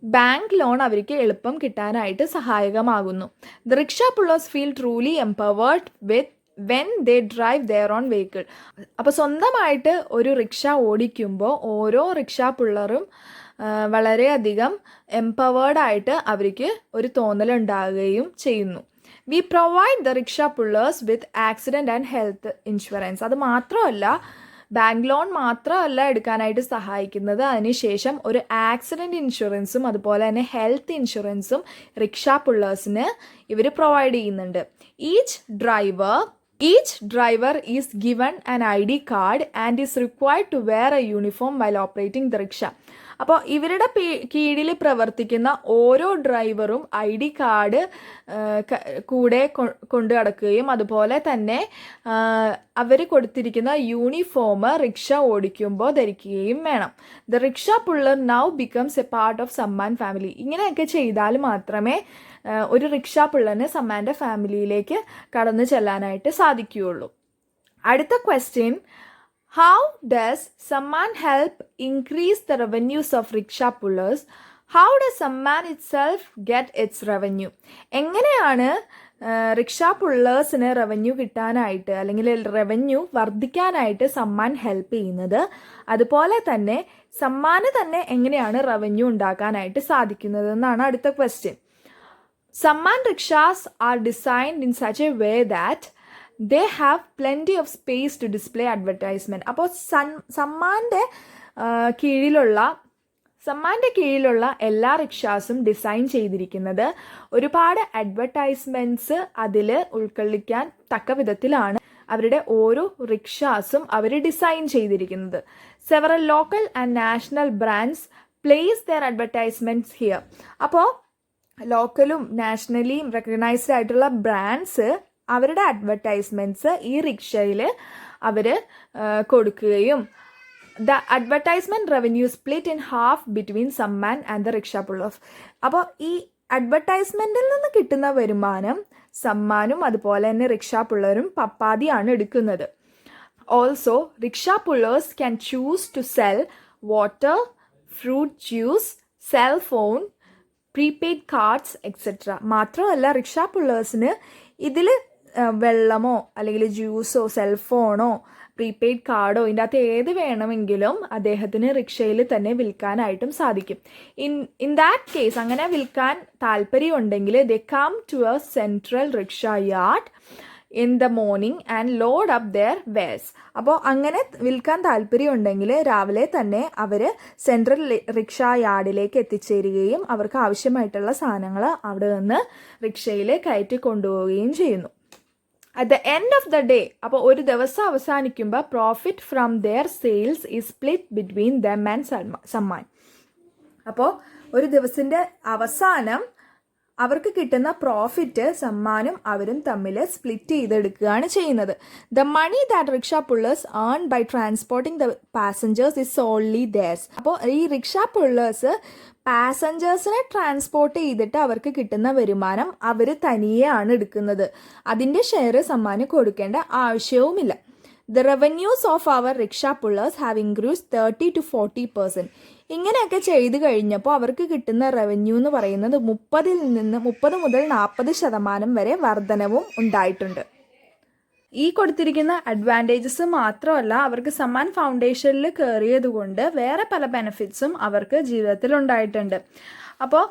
ബാങ്ക് ലോൺ അവർക്ക് എളുപ്പം കിട്ടാനായിട്ട് സഹായകമാകുന്നു. The rickshaw pullers feel truly empowered with when they drive their own vehicle. അപ്പോൾ സ്വന്തമായിട്ട് ഒരു റിക്ഷ ഓടിക്കുമ്പോൾ ഓരോ റിക്ഷ പുള്ളറും വളരെയധികം എംപവേർഡായിട്ട് അവർക്ക് ഒരു തോന്നലുണ്ടാകുകയും ചെയ്യുന്നു. V provide the rickshaw pullers with accident and health insurance. അത് മാത്രമല്ല, ബാങ്ക് ലോൺ മാത്രമല്ല എടുക്കാനായിട്ട് സഹായിക്കുന്നത്, അതിനുശേഷം ഒരു ആക്സിഡൻറ്റ് ഇൻഷുറൻസും അതുപോലെ തന്നെ ഹെൽത്ത് ഇൻഷുറൻസും റിക്ഷ പുള്ളേഴ്സിന് ഇവർ പ്രൊവൈഡ് ചെയ്യുന്നുണ്ട്. Each driver is given an ID card and is required to wear a uniform while operating the rickshaw. അപ്പോൾ ഇവരുടെ കീഴിൽ പ്രവർത്തിക്കുന്ന ഓരോ ഡ്രൈവറും ID കാർഡ് കൂടെ കൊണ്ടു നടക്കുകയും അതുപോലെ തന്നെ അവർ കൊടുത്തിരിക്കുന്ന യൂണിഫോം റിക്ഷ ഓടിക്കുമ്പോൾ ധരിക്കുകയും വേണം. The rickshaw puller now becomes A part of Samman family. ഇങ്ങനെയൊക്കെ ചെയ്താൽ മാത്രമേ ഒരു റിക്ഷ പുള്ളറിന് സമ്മാൻ്റെ ഫാമിലിയിലേക്ക് കടന്നു ചെല്ലാനായിട്ട് സാധിക്കുകയുള്ളൂ. അടുത്ത question, how does Samman help increase the revenues of rickshaw pullers? How does Samman itself get its revenue? എങ്ങനെയാണ് റിക്ഷ പുള്ളേഴ്സിന് റവന്യൂ കിട്ടാനായിട്ട് അല്ലെങ്കിൽ റവന്യൂ വർദ്ധിക്കാനായിട്ട് സമ്മാൻ ഹെൽപ്പ് ചെയ്യുന്നത്? അതുപോലെ തന്നെ സമ്മാന് തന്നെ എങ്ങനെയാണ് റവന്യൂ ഉണ്ടാക്കാനായിട്ട് സാധിക്കുന്നത് എന്നാണ് അടുത്ത question. Samman rickshaws are designed in such a way that they have plenty of space to display advertisement. അപ്പോൾ സമ്മാൻ്റെ കീഴിലുള്ള എല്ലാ റിക്ഷാസും ഡിസൈൻ ചെയ്തിരിക്കുന്നത് ഒരുപാട് അഡ്വർടൈസ്മെൻറ്റ്സ് അതിൽ ഉൾക്കൊള്ളിക്കാൻ തക്ക വിധത്തിലാണ് അവരുടെ ഓരോ റിക്ഷാസും അവർ ഡിസൈൻ ചെയ്തിരിക്കുന്നത്. Several local and national brands place their advertisements here. അപ്പോൾ ലോക്കലും നാഷണലിയും റെക്കഗ്നൈസ്ഡ് ആയിട്ടുള്ള ബ്രാൻഡ്സ് അവരുടെ അഡ്വർടൈസ്മെൻറ്റ്സ് ഈ റിക്ഷയിൽ അവർ കൊടുക്കുകയും the advertisement revenue split in half between Samman and the rickshaw pullers. അപ്പോൾ ഈ അഡ്വർടൈസ്മെൻറ്റിൽ നിന്ന് കിട്ടുന്ന വരുമാനം സമ്മാനും അതുപോലെ തന്നെ റിക്ഷ പുള്ളറും പപ്പാതിയാണ് എടുക്കുന്നത്. Also rickshaw pullers can choose to sell water, fruit juice, cell phone, prepaid cards etcetera. മാത്രമല്ല റിക്ഷ പുള്ളേഴ്സിന് ഇതിൽ വെള്ളമോ അല്ലെങ്കിൽ ജ്യൂസോ സെൽഫോണോ പ്രീപെയ്ഡ് കാർഡോ ഇതിൻ്റെ അകത്ത് ഏത് വേണമെങ്കിലും അദ്ദേഹത്തിന് റിക്ഷയിൽ തന്നെ വിൽക്കാനായിട്ടും സാധിക്കും. ഇൻ ദാറ്റ് കേസ് അങ്ങനെ വിൽക്കാൻ താല്പര്യമുണ്ടെങ്കിൽ they come to a central rickshaw yard in the morning and load up their wares. അപ്പോൾ അങ്ങനെ വിൽക്കാൻ താല്പര്യമുണ്ടെങ്കിൽ രാവിലെ തന്നെ അവർ സെൻട്രൽ റിക്ഷ യാർഡിലേക്ക് എത്തിച്ചേരുകയും അവർക്ക് ആവശ്യമായിട്ടുള്ള സാധനങ്ങൾ അവിടെ നിന്ന് റിക്ഷയിൽ കയറ്റി കൊണ്ടുപോവുകയും ചെയ്യുന്നു. At the end of the day, അപ്പോൾ ഒരു ദിവസം അവസാനിക്കുമ്പോൾ profit from their sales is split between them and Samman. അപ്പോൾ ഒരു ദിവസത്തിൻ്റെ അവസാനം അവർക്ക് കിട്ടുന്ന പ്രോഫിറ്റ് സമ്മാനും അവരും തമ്മിൽ സ്പ്ലിറ്റ് ചെയ്തെടുക്കുകയാണ് ചെയ്യുന്നത്. The money that rickshaw pullers earn by transporting the passengers is only theirs. അപ്പോൾ ഈ റിക്ഷ പുള്ളേഴ്സ് പാസഞ്ചേഴ്സിനെ ട്രാൻസ്പോർട്ട് ചെയ്തിട്ട് അവർക്ക് കിട്ടുന്ന വരുമാനം അവർ തനിയെയാണ് എടുക്കുന്നത്. അതിൻ്റെ ഷെയർ സമ്മാനം കൊടുക്കേണ്ട ആവശ്യവുമില്ല. The revenues of our rickshaw pullers have increase 30 to 40%. ഇങ്ങനെയൊക്കെ ചെയ്തു കഴിഞ്ഞപ്പോൾ അവർക്ക് കിട്ടുന്ന റവന്യൂ എന്ന് പറയുന്നത് 30 മുതൽ 40% വരെ വർധനവും ഉണ്ടായിട്ടുണ്ട്. ഈ കൊടുത്തിരിക്കുന്ന അഡ്വാൻറ്റേജസ് മാത്രമല്ല, അവർക്ക് സമ്മാൻ ഫൗണ്ടേഷനിൽ കയറിയത് കൊണ്ട് വേറെ പല ബെനിഫിറ്റ്സും അവർക്ക് ജീവിതത്തിൽ ഉണ്ടായിട്ടുണ്ട്. അപ്പോൾ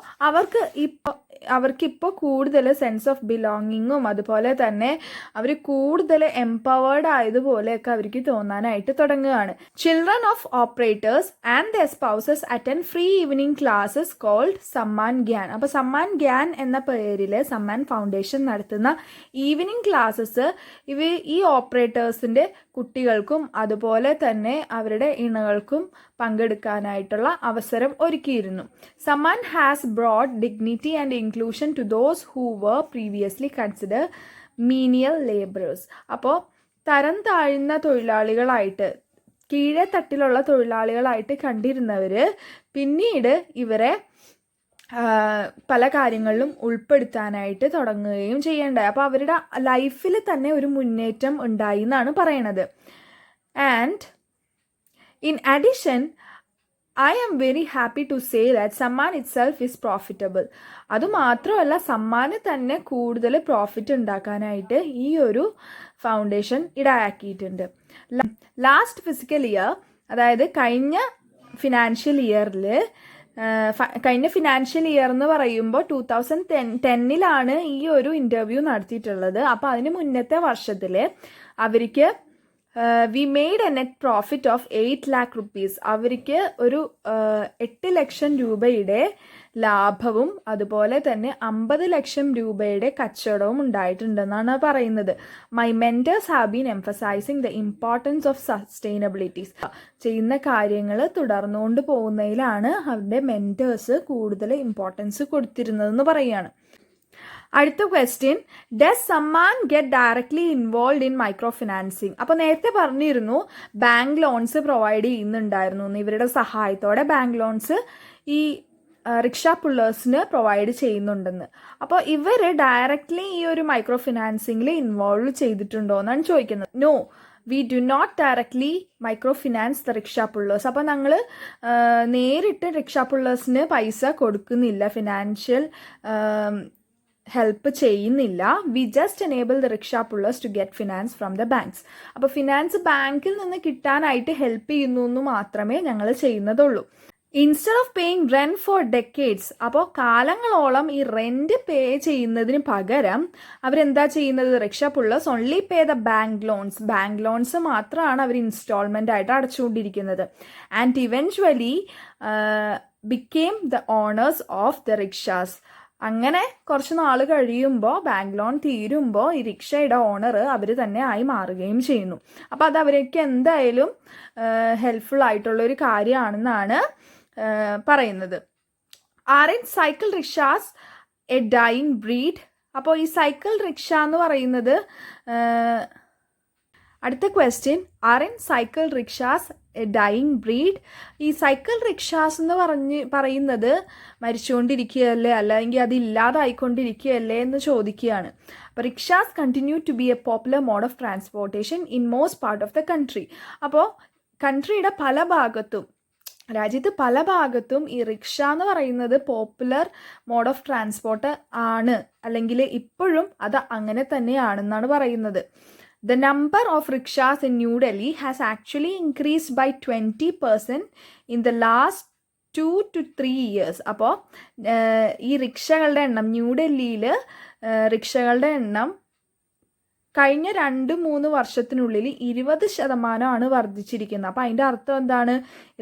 അവർക്കിപ്പോൾ കൂടുതൽ സെൻസ് ഓഫ് ബിലോങ്ങിങ്ങും അതുപോലെ തന്നെ അവർ കൂടുതൽ എംപവേർഡ് ആയതുപോലെയൊക്കെ അവർക്ക് തോന്നാനായിട്ട് തുടങ്ങുകയാണ്. Children of operators and their spouses attend free evening classes called Samman Gyan. അപ്പോൾ സമ്മാൻ ഗ്യാൻ എന്ന പേരിൽ സമ്മാൻ ഫൗണ്ടേഷൻ നടത്തുന്ന ഈവനിങ് ക്ലാസ്സസ് ഈ ഓപ്പറേറ്റേഴ്സിൻ്റെ കുട്ടികൾക്കും അതുപോലെ തന്നെ അവരുടെ ഇണകൾക്കും പങ്കെടുക്കാനായിട്ടുള്ള അവസരം ഒരുക്കിയിരുന്നു. Samman has brought dignity and inclusion to those who were previously consider menial labourers. അപ്പോൾ തരം താഴ്ന്ന തൊഴിലാളികളായിട്ട്, കീഴെ തട്ടിലുള്ള തൊഴിലാളികളായിട്ട് കണ്ടിരുന്നവർ പിന്നീട് ഇവരെ പല കാര്യങ്ങളിലും ഉൾപ്പെടുത്താനായിട്ട് തുടങ്ങുകയും ചെയ്യേണ്ടായി. അപ്പോൾ അവരുടെ ലൈഫിൽ തന്നെ ഒരു മുന്നേറ്റം ഉണ്ടായി എന്നാണ് പറയണത്. And in addition I am very happy to say that Samman itself is profitable. അതുമാത്രമല്ല, സമ്മാന് തന്നെ കൂടുതൽ പ്രോഫിറ്റ് ഉണ്ടാക്കാനായിട്ട് ഈ ഒരു ഫൗണ്ടേഷൻ ഇടയാക്കിയിട്ടുണ്ട്. ലാസ്റ്റ് ഫിസിക്കൽ ഇയർ, അതായത് കഴിഞ്ഞ ഫിനാൻഷ്യൽ ഇയറിൽ, കഴിഞ്ഞ ഫിനാൻഷ്യൽ ഇയർ എന്ന് പറയുമ്പോൾ 2010 ഈ ഒരു ഇൻ്റർവ്യൂ നടത്തിയിട്ടുള്ളത്. അപ്പോൾ അതിന് മുന്നത്തെ വർഷത്തിൽ അവർക്ക് V made A net profit of 8 lakh rupees. അവർക്ക് ഒരു 8 ലക്ഷം രൂപയുടെ ലാഭവും അതുപോലെ തന്നെ 50 ലക്ഷം രൂപയുടെ കച്ചവടവും ഉണ്ടായിട്ടുണ്ടെന്നാണ് പറയുന്നത്. My mentors have been emphasising the importance of sustainabilities. ചെയ്യുന്ന കാര്യങ്ങൾ തുടർന്നുകൊണ്ട് പോകുന്നതിലാണ് അവരുടെ മെൻറ്റേഴ്സ് കൂടുതൽ ഇമ്പോർട്ടൻസ് കൊടുത്തിരുന്നതെന്ന് പറയുകയാണ്. അടുത്ത question, does Samman get directly involve in micro financing? അപ്പോൾ നേരത്തെ പറഞ്ഞിരുന്നു ബാങ്ക് ലോൺസ് പ്രൊവൈഡ് ചെയ്യുന്നുണ്ടായിരുന്നു, ഇവരുടെ സഹായത്തോടെ ബാങ്ക് ലോൺസ് ഈ റിക്ഷ പുള്ളേഴ്സിന് പ്രൊവൈഡ് ചെയ്യുന്നുണ്ടെന്ന്. അപ്പോൾ ഇവർ ഡയറക്ട്ലി ഈ ഒരു മൈക്രോ ഫിനാൻസിങ്ങിൽ ഇൻവോൾവ് ചെയ്തിട്ടുണ്ടോ എന്നാണ് ചോദിക്കുന്നത്. No, we do not directly micro finance the rickshaw pullers. അപ്പോൾ ഞങ്ങൾ നേരിട്ട് റിക്ഷ പുള്ളേഴ്സിന് പൈസ കൊടുക്കുന്നില്ല, ഫിനാൻഷ്യൽ ഹെൽപ്പ് ചെയ്യുന്നില്ല. We just enable the rickshaw pullers to get finance from the banks. അപ്പോൾ ഫിനാൻസ് ബാങ്കിൽ നിന്ന് കിട്ടാനായിട്ട് ഹെൽപ്പ് ചെയ്യുന്നു എന്ന് മാത്രമേ ഞങ്ങൾ ചെയ്യുന്നതുള്ളൂ. Instead of paying rent for decades, അപ്പോൾ കാലങ്ങളോളം ഈ റെന്റ് പേ ചെയ്യുന്നതിന് പകരം അവരെന്താ ചെയ്യുന്നത്? Rickshaw pullers only pay the bank loans. Bank loans മാത്രമാണ് അവർ ഇൻസ്റ്റാൾമെൻ്റ് ആയിട്ട് അടച്ചുകൊണ്ടിരിക്കുന്നത്. And eventually became the owners of the rickshaws. അങ്ങനെ കുറച്ച് നാൾ കഴിയുമ്പോൾ, ബാങ്ക് ലോൺ തീരുമ്പോൾ ഈ റിക്ഷയുടെ ഓണർ അവർ തന്നെ ആയി മാറുകയും ചെയ്യുന്നു. അപ്പോൾ അത് അവർക്ക് എന്തായാലും ഹെൽപ്ഫുൾ ആയിട്ടുള്ളൊരു കാര്യമാണെന്നാണ് പറയുന്നത്. Are in cycle rickshaws a dying breed? അപ്പോൾ ഈ സൈക്കിൾ റിക്ഷ എന്ന് പറയുന്നത്, അടുത്ത question, are in cycle rickshaws a dying breed? ഈ സൈക്കിൾ റിക്ഷാസ് എന്ന് പറയുന്നത് മരിച്ചുകൊണ്ടിരിക്കുകയല്ലേ, അല്ലെങ്കിൽ അത് ഇല്ലാതായിക്കൊണ്ടിരിക്കുകയല്ലേ എന്ന് ചോദിക്കുകയാണ്. അപ്പോൾ rickshaws continue to be a popular mode of transportation in most part of the country. അപ്പോൾ കൺട്രിയുടെ പല ഭാഗത്തും, രാജ്യത്ത് പല ഭാഗത്തും ഈ റിക്ഷ എന്ന് പറയുന്നത് പോപ്പുലർ മോഡ് ഓഫ് ട്രാൻസ്പോർട്ട് ആണ്, അല്ലെങ്കിൽ ഇപ്പോഴും അത് അങ്ങനെ തന്നെയാണെന്നാണ് പറയുന്നത്. The number of rickshaws in New Delhi has actually increased by 20% in the last 2 to 3 years. അപ്പോൾ ഈ റിക്ഷകളുടെ എണ്ണം, ന്യൂഡൽഹിയിൽ റിക്ഷകളുടെ എണ്ണം കഴിഞ്ഞ 2-3 വർഷത്തിനുള്ളിൽ 20% വർദ്ധിച്ചിരിക്കുന്നത്. അപ്പോൾ അതിൻ്റെ അർത്ഥം എന്താണ്?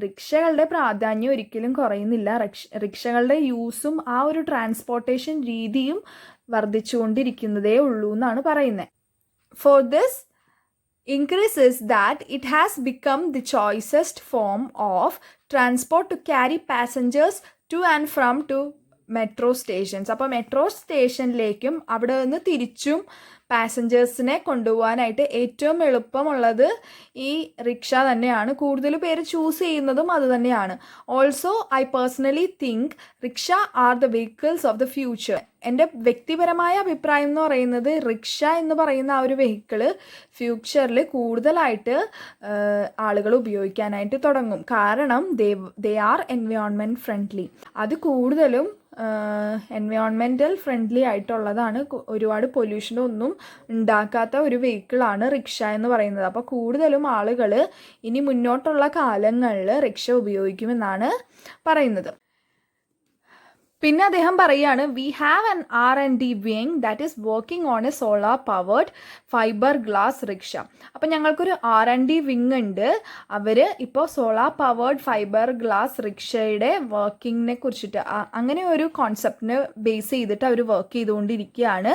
റിക്ഷകളുടെ പ്രാധാന്യം ഒരിക്കലും കുറയുന്നില്ല. റിക്ഷകളുടെ യൂസും ആ ഒരു ട്രാൻസ്പോർട്ടേഷൻ രീതിയും വർദ്ധിച്ചുകൊണ്ടിരിക്കുന്നതേ ഉള്ളൂ എന്നാണ് പറയുന്നത്. For this increases that it has become the choicest form of transport to carry passengers to and from to metro stations. അപ്പോൾ മെട്രോ സ്റ്റേഷനിലേക്കും അവിടെ നിന്ന് തിരിച്ചും പാസഞ്ചേഴ്സിനെ കൊണ്ടുപോകാനായിട്ട് ഏറ്റവും എളുപ്പമുള്ളത് ഈ റിക്ഷ തന്നെയാണ്. കൂടുതൽ പേര് ചൂസ് ചെയ്യുന്നതും അത് തന്നെയാണ്. Also I personally think rickshaw are the vehicles of the future. എൻ്റെ വ്യക്തിപരമായ അഭിപ്രായം എന്ന് പറയുന്നത് റിക്ഷ എന്ന് പറയുന്ന ആ ഒരു വെഹിക്കിള് ഫ്യൂച്ചറിൽ കൂടുതലായിട്ട് ആളുകൾ ഉപയോഗിക്കാനായിട്ട് തുടങ്ങും. കാരണം ദേ ആർ എൻവയോൺമെൻറ്റ് ഫ്രണ്ട്ലി. അത് കൂടുതലും എൻവയോൺമെൻറ്റൽ ഫ്രണ്ട്ലി ആയിട്ടുള്ളതാണ്. ഒരുപാട് പൊല്യൂഷനൊന്നും ഉണ്ടാക്കാത്ത ഒരു വെഹിക്കിളാണ് റിക്ഷ എന്ന് പറയുന്നത്. അപ്പോൾ കൂടുതലും ആളുകൾ ഇനി മുന്നോട്ടുള്ള കാലങ്ങളിൽ റിക്ഷ ഉപയോഗിക്കുമെന്നാണ് പറയുന്നത്. പിന്നെ അദ്ദേഹം പറയുകയാണ്, we have an R&D wing that is working on A solar powered fibre glass rickshaw. അപ്പം ഞങ്ങൾക്കൊരു R&D വിങ് ഉണ്ട്. അവർ ഇപ്പോൾ സോളാർ പവേർഡ് ഫൈബർ ഗ്ലാസ് റിക്ഷയുടെ വർക്കിങ്ങിനെ കുറിച്ചിട്ട്, അങ്ങനെ ഒരു കോൺസെപ്റ്റിനെ ബേസ് ചെയ്തിട്ട് അവർ വർക്ക് ചെയ്തുകൊണ്ടിരിക്കുകയാണ്.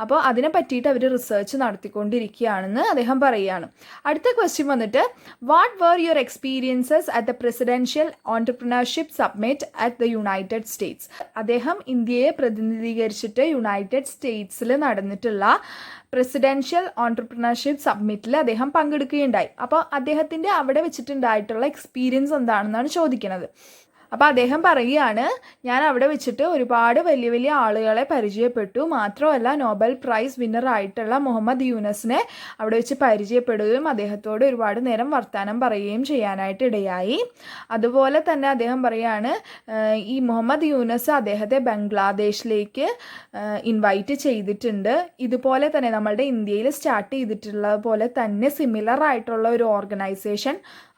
അപ്പോൾ അതിനെ പറ്റിയിട്ട് അവർ റിസർച്ച് നടത്തിക്കൊണ്ടിരിക്കുകയാണെന്ന് അദ്ദേഹം പറയുകയാണ്. അടുത്ത ക്വസ്റ്റ്യൻ വന്നിട്ട്, what were your experiences at the presidential entrepreneurship summit at the United States? അദ്ദേഹം ഇന്ത്യയെ പ്രതിനിധീകരിച്ചിട്ട് യുണൈറ്റഡ് സ്റ്റേറ്റ്സിൽ നടന്നിട്ടുള്ള പ്രസിഡൻഷ്യൽ ഓൺടർപ്രണർഷിപ്പ് സബ്മിറ്റിൽ അദ്ദേഹം പങ്കെടുക്കുകയുണ്ടായി. അപ്പോൾ അദ്ദേഹത്തിൻ്റെ അവിടെ വെച്ചിട്ടുണ്ടായിട്ടുള്ള എക്സ്പീരിയൻസ് എന്താണെന്നാണ് ചോദിക്കുന്നത്. അപ്പോൾ അദ്ദേഹം പറയുകയാണ്, ഞാൻ അവിടെ വെച്ചിട്ട് ഒരുപാട് വലിയ വലിയ ആളുകളെ പരിചയപ്പെട്ടു. മാത്രമല്ല നോബൽ പ്രൈസ് വിന്നർ ആയിട്ടുള്ള മുഹമ്മദ് യൂനസിനെ അവിടെ വെച്ച് പരിചയപ്പെടുകയും അദ്ദേഹത്തോട് ഒരുപാട് നേരം വർത്തമാനം പറയുകയും ചെയ്യാനായിട്ട് ഇടയായി. അതുപോലെ തന്നെ അദ്ദേഹം പറയുകയാണ്, ഈ മുഹമ്മദ് യൂനസ് അദ്ദേഹത്തെ ബംഗ്ലാദേശിലേക്ക് ഇൻവൈറ്റ് ചെയ്തിട്ടുണ്ട്. ഇതുപോലെ തന്നെ നമ്മളുടെ ഇന്ത്യയിൽ സ്റ്റാർട്ട് ചെയ്തിട്ടുള്ള പോലെ തന്നെ സിമിലർ ആയിട്ടുള്ള ഒരു ഓർഗനൈസേഷൻ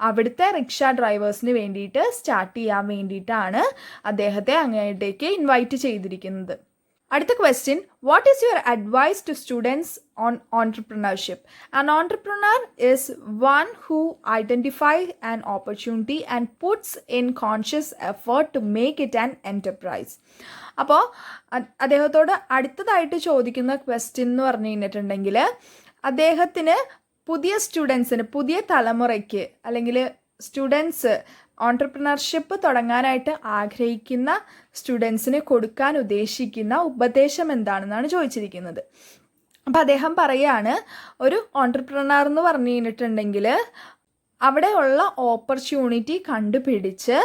അവിടുത്തെ റിക്ഷ ഡ്രൈവേഴ്സിന് വേണ്ടിയിട്ട് സ്റ്റാർട്ട് ചെയ്യാൻ വേണ്ടിയിട്ടാണ് അദ്ദേഹത്തെ അങ്ങോട്ടേക്ക് ഇൻവൈറ്റ് ചെയ്തിരിക്കുന്നത്. അടുത്ത question, what is your advice to students on entrepreneurship? An entrepreneur is one who identify an opportunity and puts in conscious effort to make it an enterprise. അപ്പോൾ അദ്ദേഹത്തോട് അടുത്തതായിട്ട് ചോദിക്കുന്ന ക്വസ്റ്റ്യൻ എന്ന് പറഞ്ഞു കഴിഞ്ഞിട്ടുണ്ടെങ്കിൽ, അദ്ദേഹത്തിന് പുതിയ സ്റ്റുഡൻസിന്, പുതിയ തലമുറയ്ക്ക് അല്ലെങ്കിൽ സ്റ്റുഡൻസ് ഓൺട്രപ്രണർഷിപ്പ് തുടങ്ങാനായിട്ട് ആഗ്രഹിക്കുന്ന സ്റ്റുഡൻസിന് കൊടുക്കാൻ ഉദ്ദേശിക്കുന്ന ഉപദേശം എന്താണെന്നാണ് ചോദിച്ചിരിക്കുന്നത്. അപ്പോൾ അദ്ദേഹം പറയുകയാണ്, ഒരു ഓൺട്രപ്രണർ എന്ന് പറഞ്ഞു കഴിഞ്ഞിട്ടുണ്ടെങ്കിൽ അവിടെയുള്ള ഓപ്പർച്യൂണിറ്റി കണ്ടുപിടിച്ച്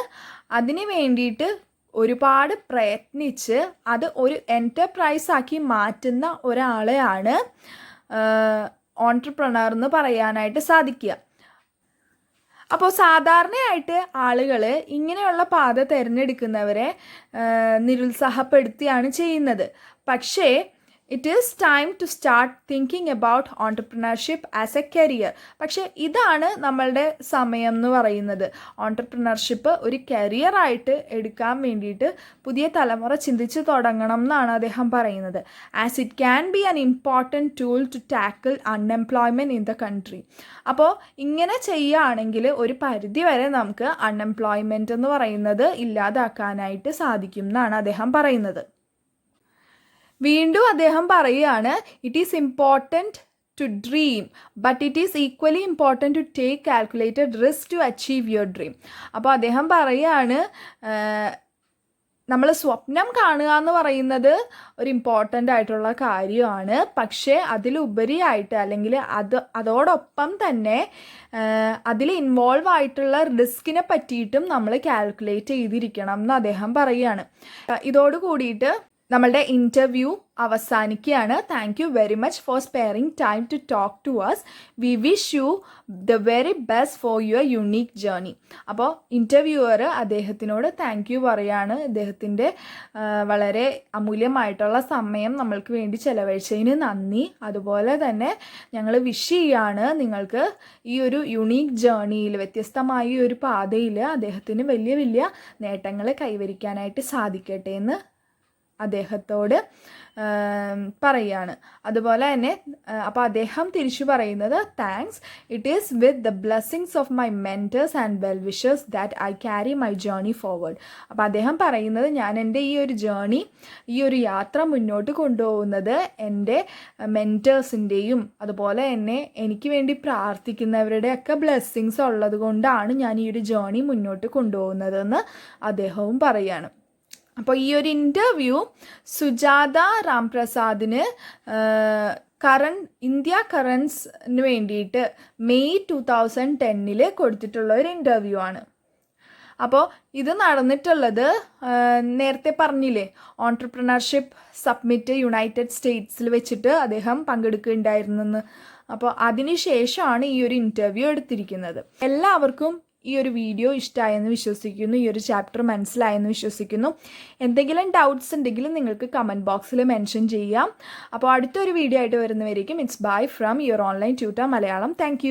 അതിന് വേണ്ടിയിട്ട് ഒരുപാട് പ്രയത്നിച്ച് അത് ഒരു എൻ്റർപ്രൈസ് ആക്കി മാറ്റുന്ന ഒരാളെയാണ് ഓൺട്രപ്രണർ എന്ന് പറയാനായിട്ട് സാധിക്കുക. അപ്പോൾ സാധാരണയായിട്ട് ആളുകൾ ഇങ്ങനെയുള്ള പാത തിരഞ്ഞെടുക്കുന്നവരെ നിരുത്സാഹപ്പെടുത്തിയാണ് ചെയ്യുന്നത്. പക്ഷേ it is time to start thinking about entrepreneurship as a career. പക്ഷേ ഇതാണ് നമ്മളുടെ സമയം എന്ന് പറയുന്നത്. ഓൺട്രപ്രണർഷിപ്പ് ഒരു കരിയറായിട്ട് എടുക്കാൻ വേണ്ടിയിട്ട് പുതിയ തലമുറ ചിന്തിച്ച് തുടങ്ങണം എന്നാണ് അദ്ദേഹം പറയുന്നത്. As it can be an important tool to tackle unemployment in the country. അപ്പോൾ ഇങ്ങനെ ചെയ്യുകയാണെങ്കിൽ ഒരു പരിധി വരെ നമുക്ക് അൺഎംപ്ലോയ്മെൻറ്റ് എന്ന് പറയുന്നത് ഇല്ലാതാക്കാനായിട്ട് സാധിക്കും എന്നാണ് അദ്ദേഹം പറയുന്നത്. വീണ്ടും അദ്ദേഹം പറയുകയാണ്, it is important to dream but it is equally important to take calculated risk to achieve your dream. അപ്പോൾ അദ്ദേഹം പറയുകയാണ്, നമ്മൾ സ്വപ്നം കാണുക എന്ന് പറയുന്നത് ഒരു ഇമ്പോർട്ടൻ്റ് ആയിട്ടുള്ള കാര്യമാണ്. പക്ഷേ അതിലുപരിയായിട്ട് അല്ലെങ്കിൽ അതോടൊപ്പം തന്നെ അതിൽ ഇൻവോൾവ് ആയിട്ടുള്ള റിസ്കിനെ പറ്റിയിട്ടും നമ്മൾ കാൽക്കുലേറ്റ് ചെയ്തിരിക്കണം എന്ന് അദ്ദേഹം പറയുകയാണ്. ഇതോട് കൂടിയിട്ട് നമ്മളുടെ ഇൻ്റർവ്യൂ അവസാനിക്കുകയാണ്. Thank you very much for sparing time to talk to us. We wish you the very best for your unique journey. അപ്പോൾ ഇൻ്റർവ്യൂവർ അദ്ദേഹത്തിനോട് താങ്ക് യു പറയാണ്. അദ്ദേഹത്തിൻ്റെ വളരെ അമൂല്യമായിട്ടുള്ള സമയം നമ്മൾക്ക് വേണ്ടി ചെലവഴിച്ചതിന് നന്ദി. അതുപോലെ തന്നെ ഞങ്ങൾ വിഷ് ചെയ്യാണ് നിങ്ങൾക്ക് ഈ ഒരു യുണീക്ക് ജേർണിയിൽ, വ്യത്യസ്തമായ ഒരു പാതയിൽ അദ്ദേഹത്തിന് വലിയ വലിയ നേട്ടങ്ങൾ കൈവരിക്കാനായിട്ട് സാധിക്കട്ടെ എന്ന് അദ്ദേഹത്തോട് പറയുകയാണ്. അതുപോലെ തന്നെ അപ്പോൾ അദ്ദേഹം തിരിച്ചു പറയുന്നത്, thanks, it is with the blessings of my mentors and well wishers that I carry my journey forward. അപ്പോൾ അദ്ദേഹം പറയുന്നത്, ഞാൻ എൻ്റെ ഈ ഒരു ജേർണി, ഈ ഒരു യാത്ര മുന്നോട്ട് കൊണ്ടുപോകുന്നത് എൻ്റെ മെൻറ്റേഴ്സിൻ്റെയും അതുപോലെ തന്നെ എനിക്ക് വേണ്ടി പ്രാർത്ഥിക്കുന്നവരുടെയൊക്കെ ബ്ലെസ്സിങ്സ് ഉള്ളത് കൊണ്ടാണ് ഞാൻ ഈ ഒരു ജേർണി മുന്നോട്ട് കൊണ്ടുപോകുന്നതെന്ന് അദ്ദേഹവും പറയുകയാണ്. അപ്പോൾ ഈ ഒരു ഇൻ്റർവ്യൂ സുജാത രാംപ്രസാദിന് ഇന്ത്യ കറൻസിന് വേണ്ടിയിട്ട് മെയ് 2010 കൊടുത്തിട്ടുള്ള ഒരു ഇൻ്റർവ്യൂ ആണ്. അപ്പോൾ ഇത് നടന്നിട്ടുള്ളത് നേരത്തെ പറഞ്ഞില്ലേ, ഓൺട്രപ്രണർഷിപ്പ് സബ്മിറ്റ് യുണൈറ്റഡ് സ്റ്റേറ്റ്സിൽ വെച്ചിട്ട് അദ്ദേഹം പങ്കെടുക്കുകയുണ്ടായിരുന്നെന്ന്. അപ്പോൾ അതിനുശേഷമാണ് ഈ ഒരു ഇൻ്റർവ്യൂ എടുത്തിരിക്കുന്നത്. എല്ലാവർക്കും ഈ ഒരു വീഡിയോ ഇഷ്ടമായെന്ന് വിശ്വസിക്കുന്നു, ഈ ഒരു ചാപ്റ്റർ മനസ്സിലായെന്ന് വിശ്വസിക്കുന്നു. എന്തെങ്കിലും ഡൗട്ട്സ് ഉണ്ടെങ്കിലും നിങ്ങൾക്ക് കമൻറ്റ് ബോക്സിൽ മെൻഷൻ ചെയ്യാം. അപ്പോൾ അടുത്തൊരു വീഡിയോ ആയിട്ട് വരുന്നവരേക്കും it's bye from your online tutor Malayalam. Thank